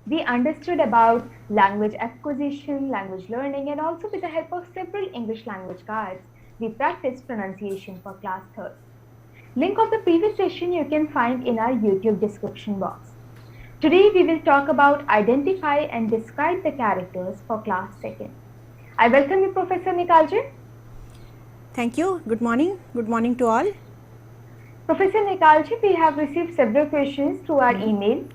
we understood about language acquisition, language learning, and also with the help of several English language cards, we practiced pronunciation for class 3rd. Link of the previous session you can find in our YouTube description box. Today we will talk about identify and describe the characters for class 2nd. I welcome you, Professor Nikalji. Thank you. Good morning. Good morning to all. Professor Nikalji, we have received several questions through our email.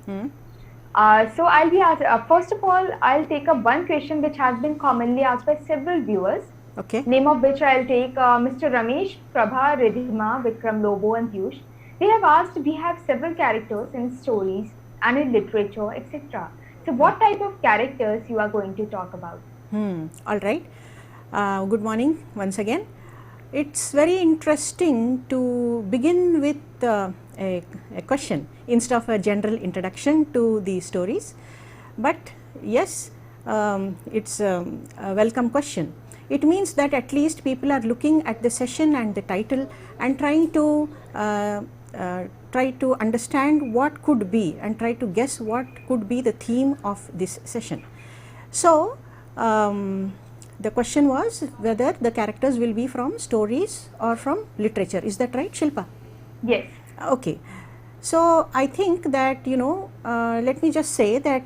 So I'll be asked, first of all, I'll take up one question which has been commonly asked by several viewers. Okay. Name of which I'll take Mr. Ramesh, Prabha, Ridhima, Vikram, Lobo, and Piyush. They have asked, we have several characters in stories and in literature, etc. So what type of characters you are going to talk about? All right. Good morning once again. It's very interesting to begin with a question instead of a general introduction to the stories. But yes, it's a welcome question. It means that at least people are looking at the session and the title and trying to understand what could be and try to guess what could be the theme of this session. So, the question was whether the characters will be from stories or from literature. Is that right, Shilpa? Yes. Okay. So, I think that let me just say that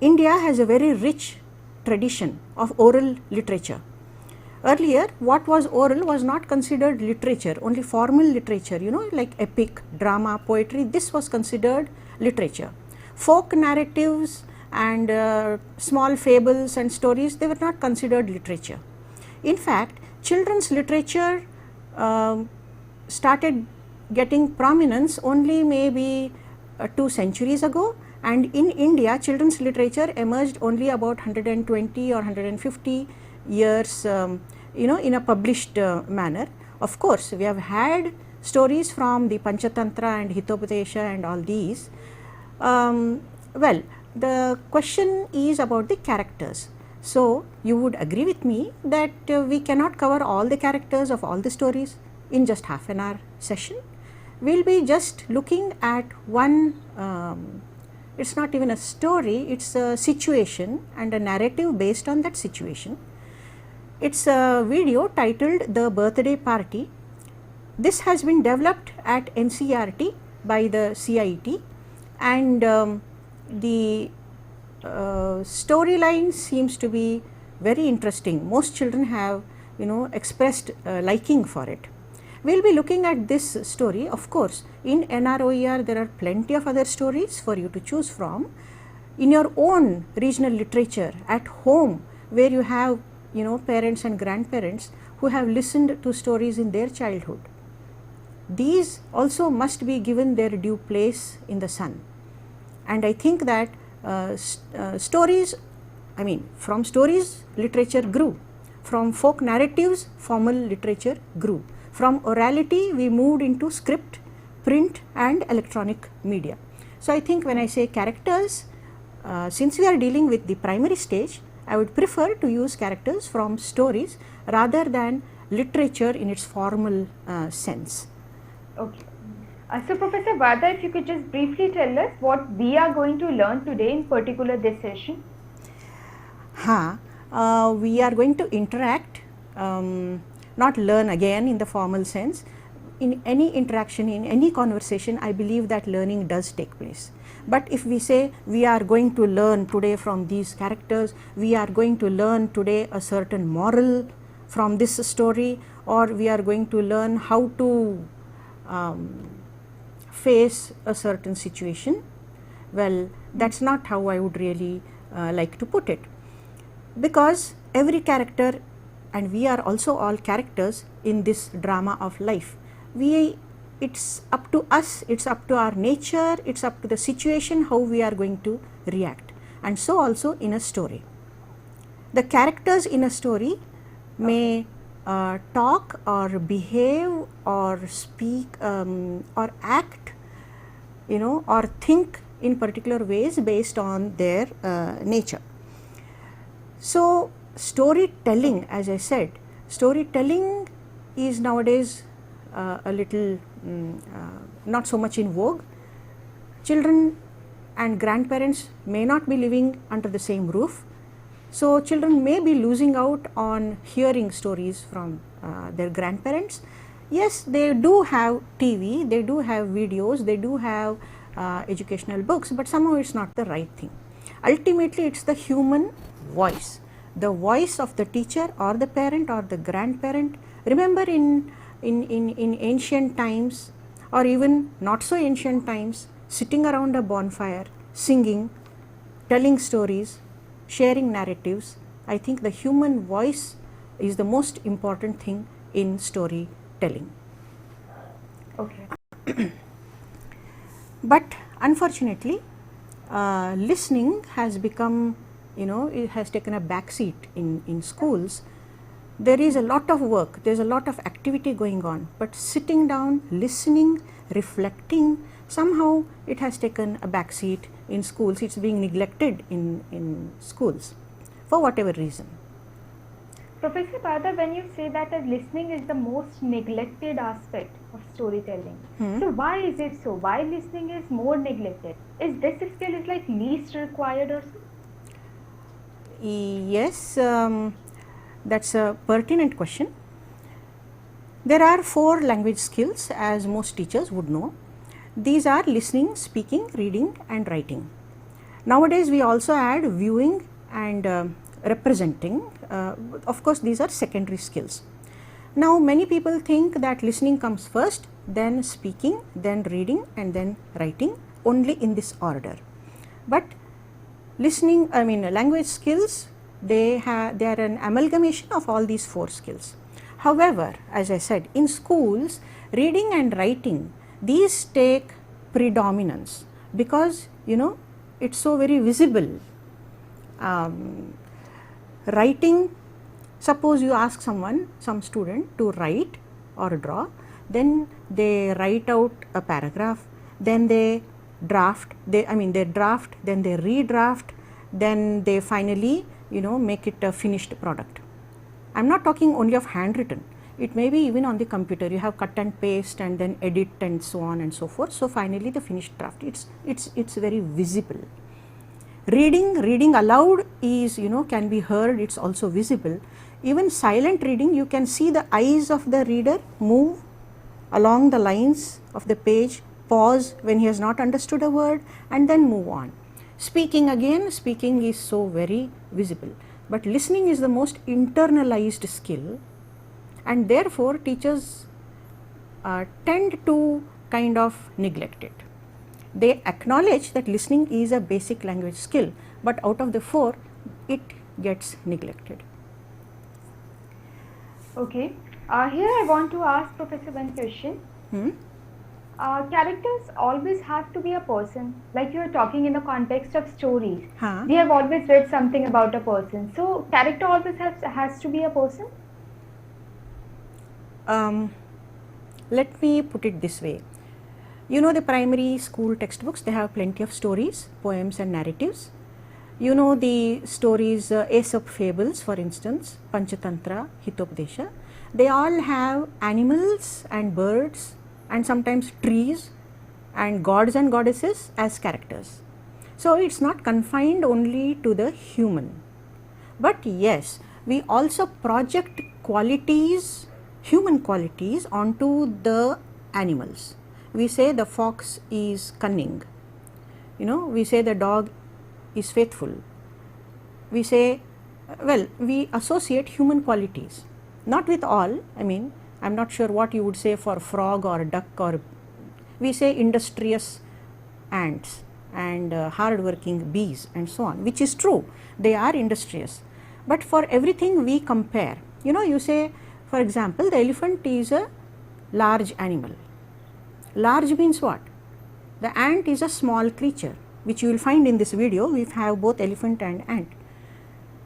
India has a very rich tradition of oral literature. Earlier, what was oral was not considered literature, only formal literature, like epic, drama, poetry, this was considered literature. Folk narratives and small fables and stories, they were not considered literature. In fact, children's literature started getting prominence only maybe 2 centuries ago, and in India children's literature emerged only about 120 or 150 years in a published manner. Of course, we have had stories from the Panchatantra and Hitopadesha and all these. Well, the question is about the characters. So, you would agree with me that we cannot cover all the characters of all the stories in just half an hour session. We will be just looking at one, it's not even a story, it's a situation and a narrative based on that situation. It's a video titled The Birthday Party. This has been developed at NCERT by the CIT, and the storyline seems to be very interesting. Most children have expressed liking for it. We will be looking at this story. Of course, in NROER there are plenty of other stories for you to choose from. In your own regional literature at home, where you have parents and grandparents who have listened to stories in their childhood, these also must be given their due place in the sun. And I think that stories, from stories literature grew, from folk narratives formal literature grew, from orality we moved into script, print and electronic media. So, I think when I say characters, since we are dealing with the primary stage, I would prefer to use characters from stories rather than literature in its formal sense. Okay. So, Professor Varada, if you could just briefly tell us what we are going to learn today, in particular this session. We are going to interact, not learn again in the formal sense. In any interaction, in any conversation, I believe that learning does take place. But if we say we are going to learn today from these characters, we are going to learn today a certain moral from this story, or we are going to learn how to face a certain situation, well, that's not how I would really like to put it, because every character, and we are also all characters in this drama of life. It's up to us, it's up to our nature, it's up to the situation how we are going to react, and so also in a story. The characters in a story may talk or behave or speak or act, or think in particular ways based on their nature. So, storytelling, as I said, storytelling is nowadays a little not so much in vogue. Children and grandparents may not be living under the same roof. So, children may be losing out on hearing stories from their grandparents. Yes, they do have TV, they do have videos, they do have educational books, but somehow it's not the right thing. Ultimately, it's the human voice, the voice of the teacher or the parent or the grandparent. Remember in ancient times, or even not so ancient times, sitting around a bonfire, singing, telling stories, sharing narratives. I think the human voice is the most important thing in storytelling. Okay. But unfortunately, listening has become, it has taken a back seat in schools. There is a lot of work, there is a lot of activity going on, but sitting down, listening, reflecting, somehow it has taken a back seat in schools. It's being neglected in schools for whatever reason. Professor Varada, when you say that listening is the most neglected aspect of storytelling, so why is it so? Why listening is more neglected? Is this skill is like least required or so? Yes, that's a pertinent question. There are 4 language skills, as most teachers would know. These are listening, speaking, reading and writing. Nowadays we also add viewing and representing. Of course, these are secondary skills. Now many people think that listening comes first, then speaking, then reading and then writing, only in this order. But listening, language skills, they are an amalgamation of all these 4 skills. However, as I said, in schools, reading and writing, these take predominance because it's so very visible. Writing, suppose you ask some student to write or draw, then they write out a paragraph, then they draft, then they redraft, then they finally make it a finished product. I am not talking only of handwritten, it may be even on the computer, you have cut and paste and then edit and so on and so forth. So finally the finished draft, it's very visible. Reading aloud is, can be heard, it's also visible. Even silent reading, you can see the eyes of the reader move along the lines of the page, pause when he has not understood a word and then move on. Speaking is so very visible, but listening is the most internalized skill, and therefore teachers tend to kind of neglect it. They acknowledge that listening is a basic language skill, but out of the 4, it gets neglected. Okay, here I want to ask Professor one question. Characters always have to be a person, like you are talking in the context of stories. We have always read something about a person, so character always has to be a person? Let me put it this way. The primary school textbooks, they have plenty of stories, poems and narratives. The stories, Aesop fables for instance, Panchatantra, Hitopdesha, they all have animals and birds and sometimes trees and gods and goddesses as characters. So it's not confined only to the human. But yes, we also project qualities, human qualities onto the animals. We say the fox is cunning, we say the dog is faithful. We say, we associate human qualities, not with all. I'm not sure what you would say for frog or duck, or we say industrious ants and hard-working bees and so on, which is true, they are industrious. But for everything we compare, you say, for example, the elephant is a large animal. Large means what? The ant is a small creature, which you will find in this video. We have both elephant and ant.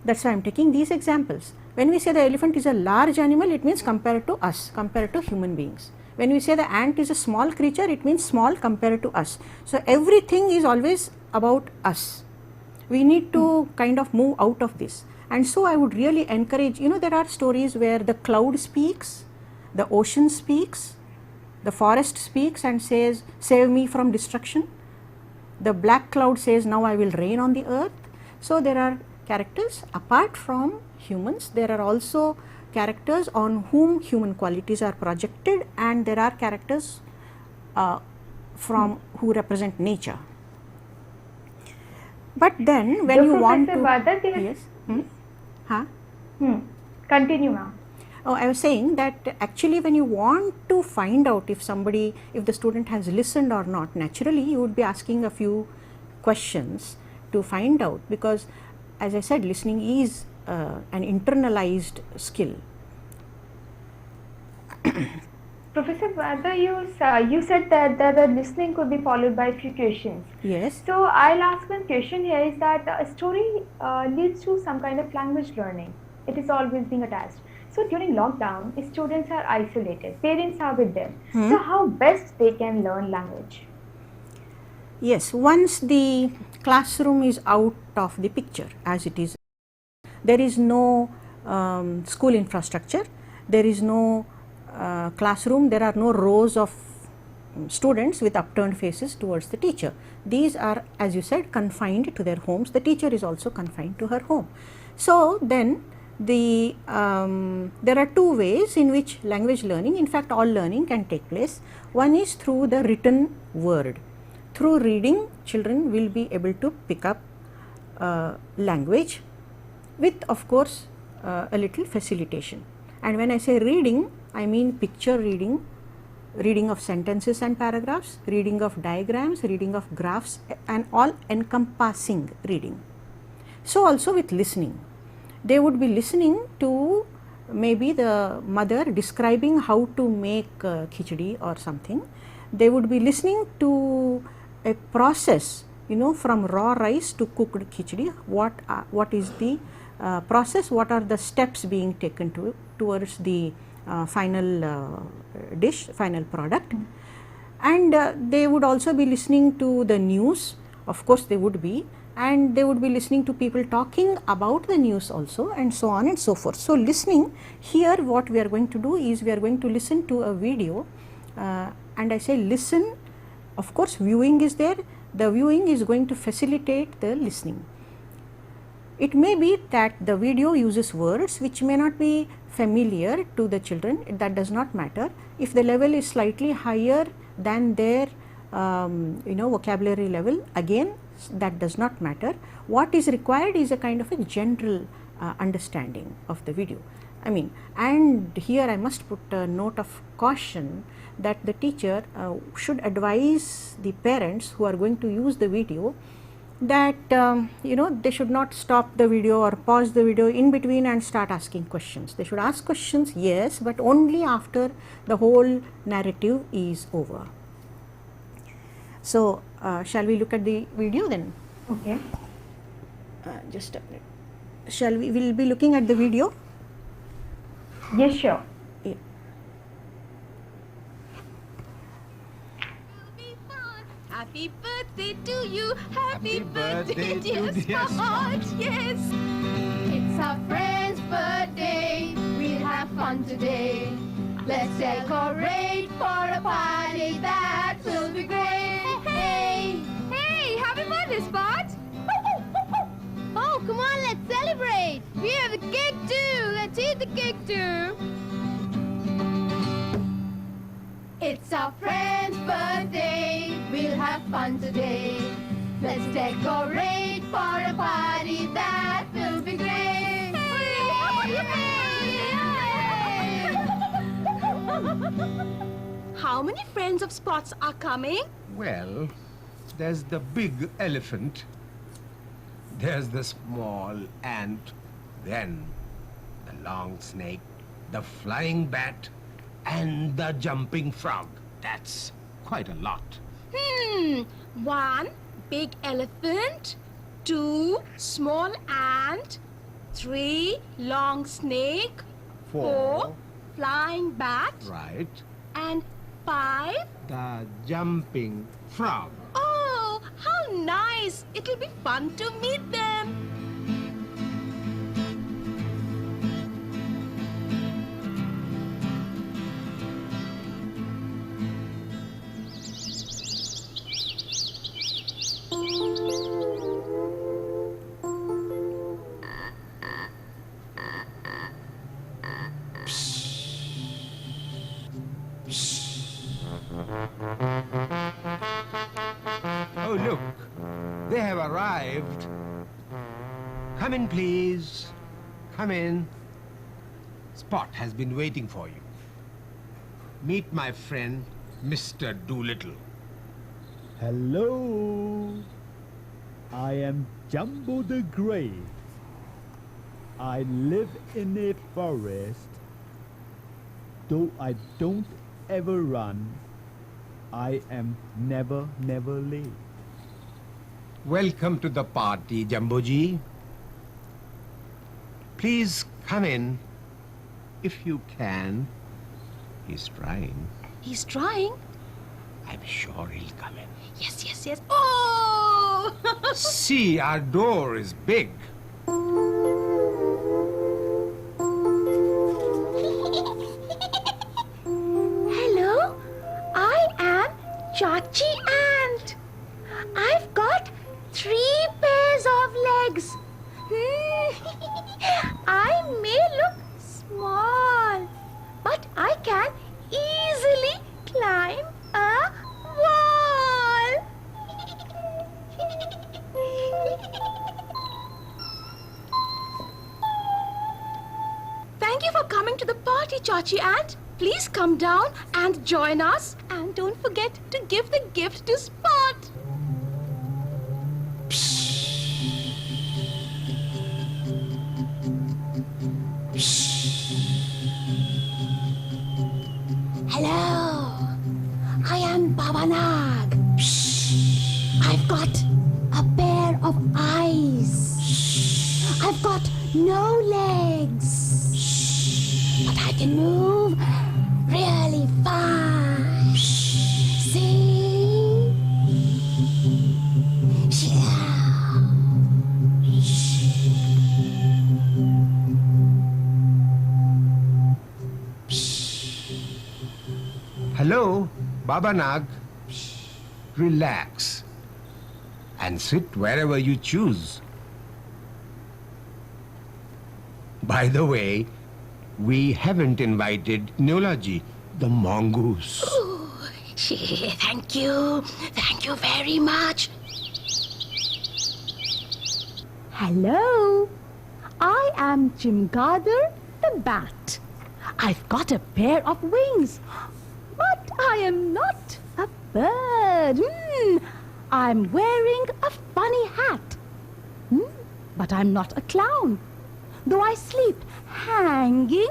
That's why I am taking these examples. When we say the elephant is a large animal, it means compared to us, compared to human beings. When we say the ant is a small creature, it means small compared to us. So everything is always about us. We need to kind of move out of this. And so I would really encourage, there are stories where the cloud speaks, the ocean speaks, the forest speaks and says, save me from destruction. the black cloud says now I will rain on the earth. So, there are characters apart from humans, there are also characters on whom human qualities are projected, and there are characters from who represent nature. But then when you want to, Varada, yes, continue, ma'am. Oh, I was saying that actually when you want to find out if somebody, if the student has listened or not, naturally you would be asking a few questions to find out, because as I said, listening is an internalized skill. Professor Varada, you said that the listening could be followed by a few questions. Yes. So I'll ask one question here is that a story leads to some kind of language learning. It is always being attached. So during lockdown, students are isolated, parents are with them. So how best they can learn language? Yes, once the classroom is out of the picture, as it is, there is no school infrastructure, there is no classroom, there are no rows of students with upturned faces towards the teacher. These are, as you said, confined to their homes. The teacher is also confined to her home. So then there are two ways in which language learning, in fact all learning, can take place. One is through the written word. Through reading, children will be able to pick up language with, of course, a little facilitation. And when I say reading, I mean picture reading, reading of sentences and paragraphs, reading of diagrams, reading of graphs, and all encompassing reading. So also with listening, they would be listening to maybe the mother describing how to make khichdi or something. They would be listening to a process, from raw rice to cooked khichdi, what is the process, what are the steps being taken towards the final dish, final product. And they would also be listening to the news, of course they would be, and they would be listening to people talking about the news also, and so on and so forth. So listening, here what we are going to do is we are going to listen to a video, and I say listen, of course viewing is there, the viewing is going to facilitate the listening. It may be that the video uses words which may not be familiar to the children, that does not matter. If the level is slightly higher than their vocabulary level, again that does not matter. What is required is a kind of a general understanding of the video. And here I must put a note of caution that the teacher should advise the parents who are going to use the video that they should not stop the video or pause the video in between and start asking questions. They should ask questions, yes, but only after the whole narrative is over. So shall we look at the video then? Okay. Just a minute. We'll be looking at the video? Yes, sure. Yeah. Happy birthday to you, happy birthday dear Spot, yes. It's our friend's birthday, we'll have fun today. Let's decorate for a party that will be great. Hey, hey, happy birthday Spot. Oh, come on, let's celebrate. We have a cake too, let's eat the cake too. It's our friend's birthday, we'll have fun today. Let's decorate for a party that will be great. How many friends of Spot's are coming? Well, there's the big elephant, there's the small ant, then the long snake, the flying bat, and the jumping frog. That's quite a lot. 1 big elephant, 2 small ant, 3 long snake, 4 flying bat, Right. and 5. The jumping frog. Oh, how nice! It'll be fun to meet them. have arrived. Come in, please. Come in. Spot has been waiting for you. Meet my friend, Mr. Doolittle. Hello, I am Jumbo the Grey. I live in a forest. Though I don't ever run, I am never late. Welcome to the party, Jumbo-ji. Please come in, if you can. He's trying. He's trying. I'm sure he'll come in. Yes, yes, yes. Oh! See, our door is big. Hello, I am Chachi Ant. I've got 3 pairs of legs. I may look small, but I can easily climb a wall. Thank you for coming to the party, Chachi Ant. Please come down and join us. And don't forget to give the gift to Spot. Hello, I am Babanag. I've got a pair of eyes. I've got no legs, but I can move really fast. See? Hello, Baba Nag. Relax and sit wherever you choose. By the way, we haven't invited Nikalji, the mongoose. Ooh, thank you. Thank you very much. Hello, I am Chimgaddar the bat. I've got a pair of wings, but I am not a bird. I'm wearing a funny hat. But I'm not a clown, though I sleep hanging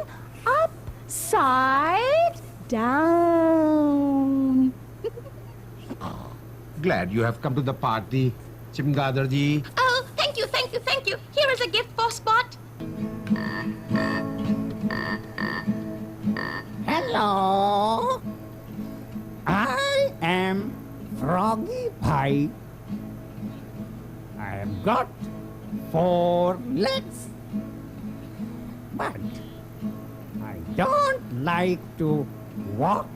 upside down. Glad you have come to the party, Chimgaddar-ji. Oh, thank you, thank you, thank you. Here is a gift for Spot. Hello, I am Froggy Pie. I have got 4 legs, but I don't like to walk.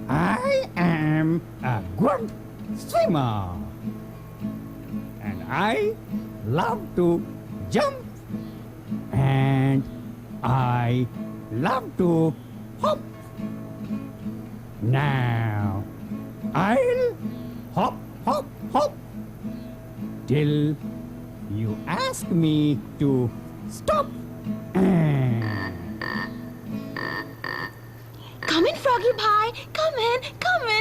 I am a good swimmer, and I love to jump, and I love to hop. Now, I'll hop, hop, hop till you ask me to stop. Come in, Froggy Pie. Come in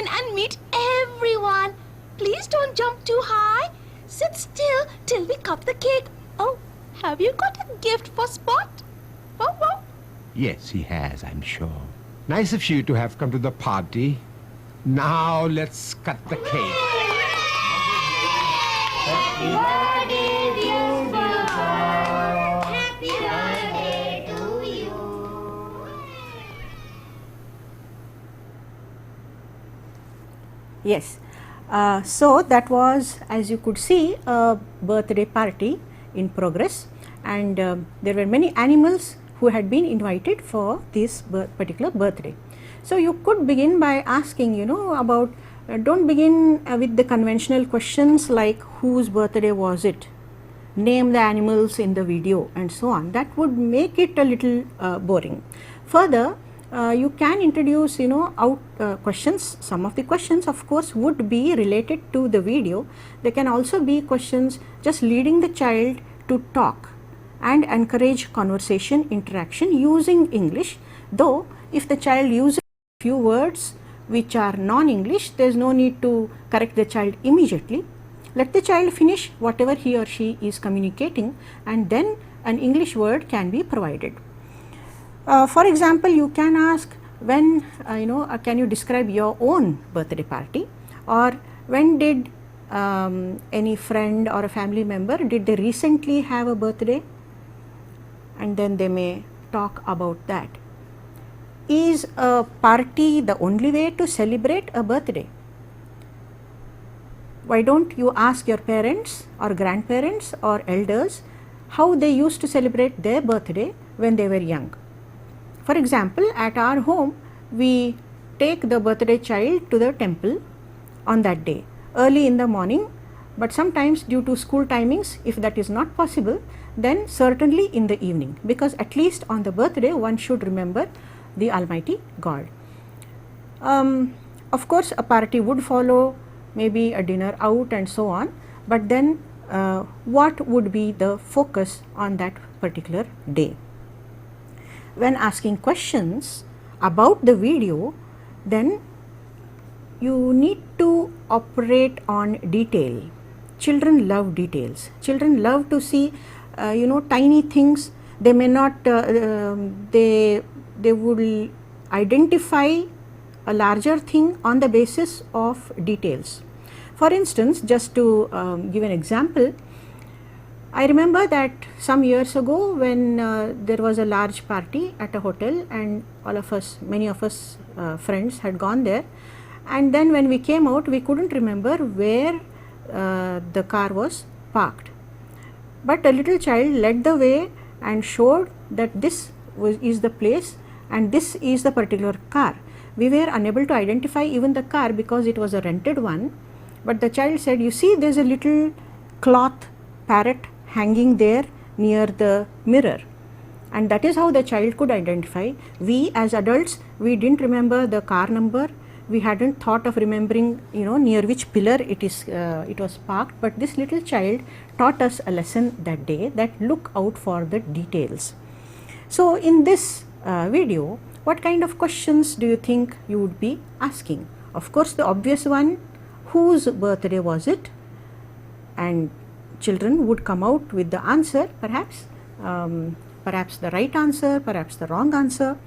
and meet everyone. Please don't jump too high. Sit still till we cut the cake. Oh, have you got a gift for Spot? Oh, oh. Yes, he has, I'm sure. Nice of you to have come to the party. Now let's cut the cake. Happy birthday, dear Spot. Happy birthday to you. Yes. So that was, as you could see, a birthday party in progress, and there were many animals who had been invited for this particular birthday. So you could begin by asking, about, don't begin with the conventional questions like whose birthday was it, name the animals in the video and so on. That would make it a little boring. Further, you can introduce questions. Some of the questions of course would be related to the video. There can also be questions just leading the child to talk and encourage conversation interaction using English, though if the child uses few words which are non-English, there is no need to correct the child immediately. Let the child finish whatever he or she is communicating, and then an English word can be provided. For example, you can ask, when can you describe your own birthday party, or when did any friend or a family member, did they recently have a birthday, and then they may talk about that. Is a party the only way to celebrate a birthday? Why don't you ask your parents or grandparents or elders how they used to celebrate their birthday when they were young? For example, at our home, we take the birthday child to the temple on that day early in the morning, but sometimes due to school timings, if that is not possible, then certainly in the evening, because at least on the birthday one should remember the Almighty God. Of course, a party would follow, maybe a dinner out and so on, but then what would be the focus on that particular day? When asking questions about the video, then you need to operate on detail. Children love details. Children love to see tiny things. They may not they would identify a larger thing on the basis of details. For instance, just to give an example, I remember that some years ago when there was a large party at a hotel, and many of us friends had gone there, and then when we came out, we couldn't remember where the car was parked. But a little child led the way and showed that this is the place and this is the particular car. We were unable to identify even the car because it was a rented one, but the child said, you see, there is a little cloth parrot hanging there near the mirror, and that is how the child could identify. We as adults, we didn't remember the car number, we hadn't thought of remembering near which pillar it was parked, but this little child taught us a lesson that day, that look out for the details. So in this video, what kind of questions do you think you would be asking? Of course, the obvious one, whose birthday was it? And children would come out with the answer, perhaps the right answer, perhaps the wrong answer,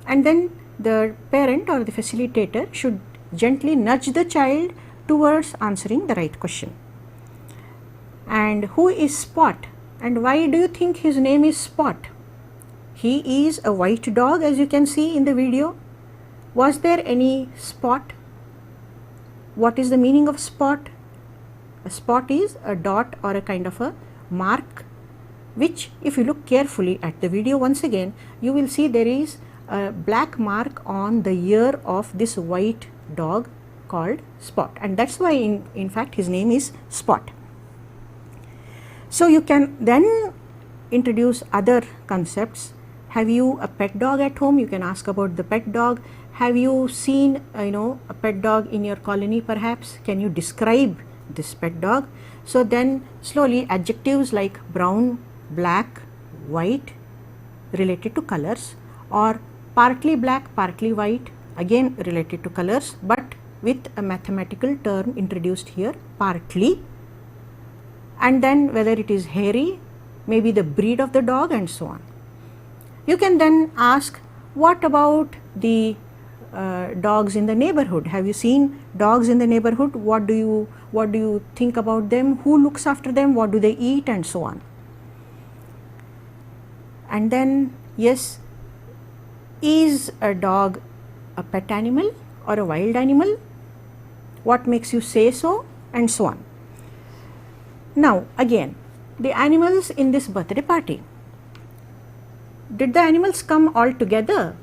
and then the parent or the facilitator should gently nudge the child towards answering the right question. And who is Spot, and why do you think his name is Spot? He is a white dog, as you can see in the video. Was there any spot? What is the meaning of spot? A spot is a dot or a kind of a mark, which if you look carefully at the video once again, you will see there is a black mark on the ear of this white dog called Spot, and that's why in fact his name is Spot. So you can then introduce other concepts. Have you a pet dog at home? You can ask about the pet dog. Have you seen a pet dog in your colony perhaps? Can you describe this pet dog? So then slowly adjectives like brown, black, white related to colors, or partly black, partly white, again related to colors, but with a mathematical term introduced here, partly, and then whether it is hairy, maybe the breed of the dog, and so on. You can then ask, what about the dogs in the neighborhood? Have you seen dogs in the neighborhood? What do you think about them? Who looks after them? What do they eat? And so on. And then, yes, is a dog a pet animal or a wild animal? What makes you say so? And so on. Now again, the animals in this birthday party. Did the animals come all together?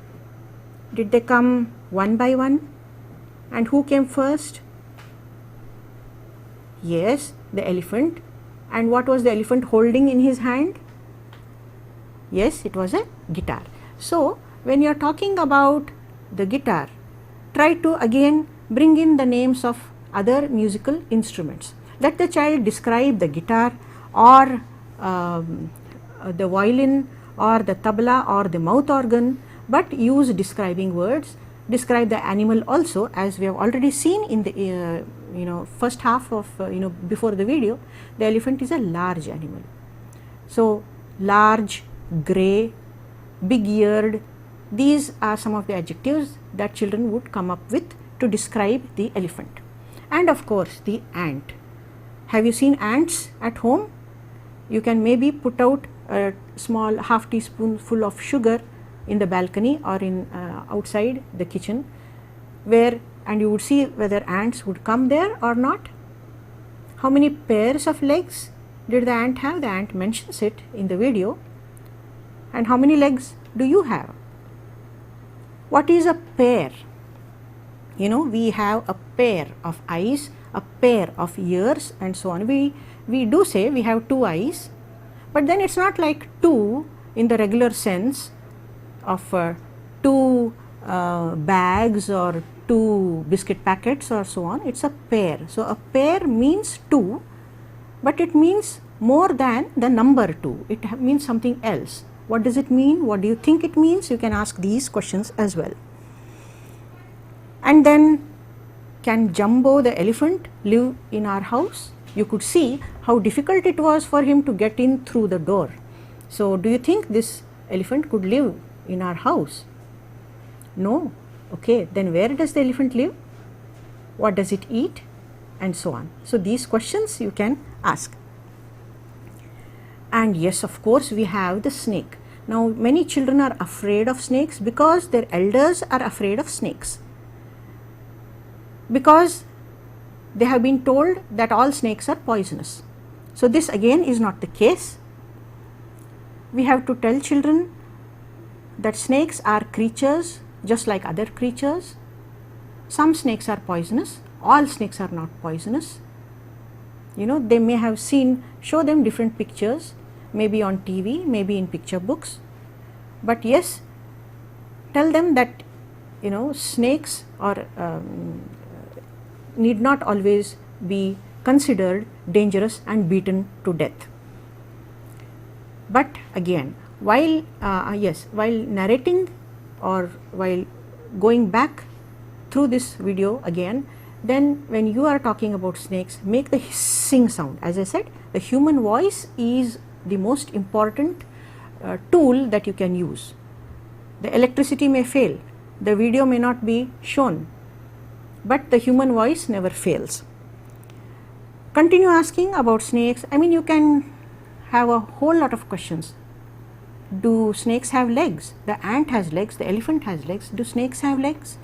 Did they come one by one? And who came first? Yes, the elephant. And what was the elephant holding in his hand? Yes, it was a guitar. So when you are talking about the guitar, try to again bring in the names of other musical instruments. Let the child describe the guitar or the violin or the tabla or the mouth organ, but use describing words. Describe the animal also, as we have already seen in the first half of before the video. The elephant is a large animal. So large, grey, big-eared, these are some of the adjectives that children would come up with to describe the elephant. And of course the ant. Have you seen ants at home? You can maybe put out a small half teaspoonful of sugar in the balcony or in outside the kitchen, and you would see whether ants would come there or not. How many pairs of legs did the ant have? The ant mentions it in the video. And how many legs do you have? What is a pair? We have a pair of eyes, a pair of ears, and so on. We do say we have two eyes, but then it's not like two in the regular sense of two bags or two biscuit packets or so on. It's a pair. So a pair means two, but it means more than the number two. It means something else. What does it mean? What do you think it means? You can ask these questions as well. And then, can Jumbo the elephant live in our house? You could see how difficult it was for him to get in through the door. So do you think this elephant could live in our house? No. Okay, then where does the elephant live? What does it eat? And so on. So these questions you can ask. And yes, of course, we have the snake. Now many children are afraid of snakes because their elders are afraid of snakes, because they have been told that all snakes are poisonous. So this again is not the case. We have to tell children that snakes are creatures just like other creatures. Some snakes are poisonous, all snakes are not poisonous. They may have show them different pictures, maybe on TV, maybe in picture books, but yes, tell them that snakes are need not always be considered dangerous and beaten to death. But again, while narrating or while going back through this video again, then when you are talking about snakes, make the hissing sound. As I said, the human voice is the most important tool that you can use. The electricity may fail, the video may not be shown, but the human voice never fails. Continue asking about snakes. You can have a whole lot of questions. Do snakes have legs? The ant has legs, the elephant has legs. Do snakes have legs?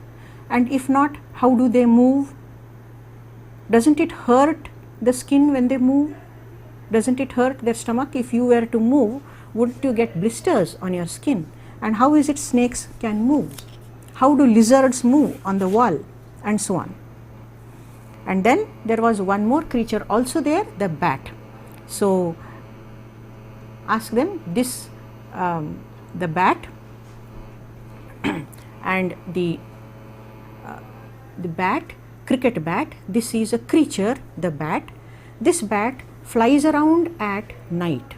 And if not, how do they move? Doesn't it hurt the skin when they move? Doesn't it hurt their stomach? If you were to move, wouldn't you get blisters on your skin? And how is it snakes can move? How do lizards move on the wall? And so on. And then there was one more creature also there, the bat. So ask them this, the bat and the bat, cricket bat. This is a creature, the bat. This bat flies around at night.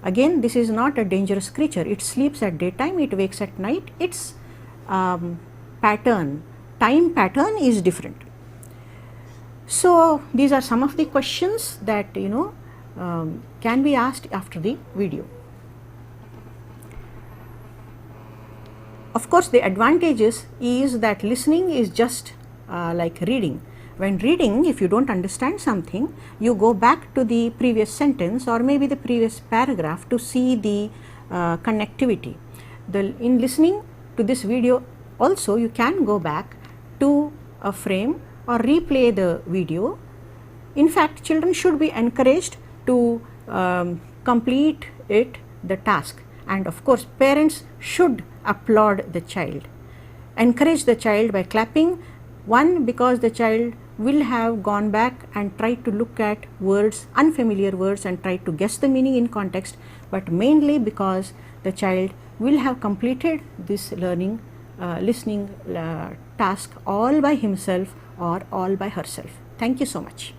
Again, this is not a dangerous creature. It sleeps at daytime, it wakes at night. Its time pattern is different. So these are some of the questions that can be asked after the video. Of course, the advantages is that listening is just like reading. When reading, if you don't understand something, you go back to the previous sentence or maybe the previous paragraph to see the connectivity. In listening to this video also, you can go back to a frame or replay the video. In fact, children should be encouraged to complete the task, and of course parents should applaud the child. Encourage the child by clapping. One, because the child will have gone back and tried to look at words, unfamiliar words, and tried to guess the meaning in context, but mainly because the child will have completed this learning listening task all by himself or all by herself. Thank you so much.